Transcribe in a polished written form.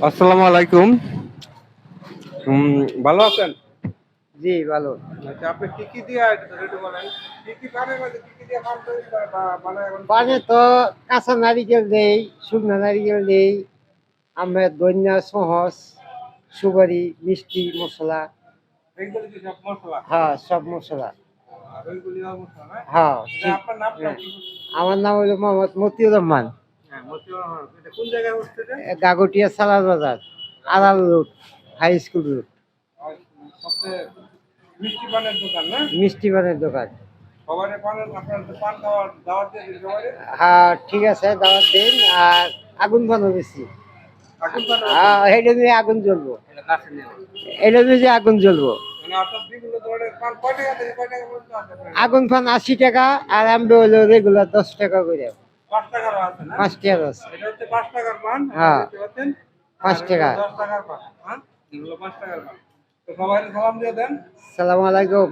আসসালামু আলাইকুম। ভালো আছেন? জি ভালো। আচ্ছা, আপনি কি কি দিয়ে রেডি করেন? কি কি পানের মধ্যে কি কি দিয়ে পান তৈরি বানায় এখন? পানে তো কাঁচা নারিকেল দেই, শুকনা নারিকেল দেই, আমরা ধনিয়া সহজ, সুপারি, মিষ্টি মশলা, এইগুলো কি সব মশলা? হ্যাঁ সব মশলা। আর ওইগুলি মশলা না? হ্যাঁ এটা ঠিক। আপনার নামটা হ্যাঁ, কি? আমার নাম হলো মোহাম্মদ মতিউর রহমান। হ্যাঁ, মতিউর রহমান। এটা কোন জায়গায় হচ্ছে এটা? গাগটিয়া সালার বাজার, আড়াল রোড, হাই স্কুল রোড, আর সবচেয়ে মিষ্টি পানের দোকান না? মিষ্টি পানের দোকান। সবারে পানের আপনার তো পান খাওয়ার দাওয়াত দিয়ে দিন সবারে? হ্যাঁ ঠিক আছে, দাওয়াত দিন। আর আগুন বানো বেশি। আগুন পান হ্যাঁ এটা নিয়ে আগুন জ্বলবো, এটা কাছে নিয়ে। এটা নিয়ে আগুন জ্বলবো। মানে আপনার বিভিন্ন ধরনের পান কয় টাকা থেকে কয় টাকা পর্যন্ত আছে আপনার? আগুন ফান 80 টাকা, আর আমরা হলো রেগুলার 10 টাকা করে। ৫ টাকারও আছে না? 5 টাকা আছে। এটা হচ্ছে ৫ টাকার পান, হ্যাঁ দেখতে পাচ্ছেন? 5 টাকা। 10 টাকার পান, হ্যাঁ? এগুলো 5 টাকার পান। তো সবাই সালাম দিয়ে দেন। সালাম আলাইকুম।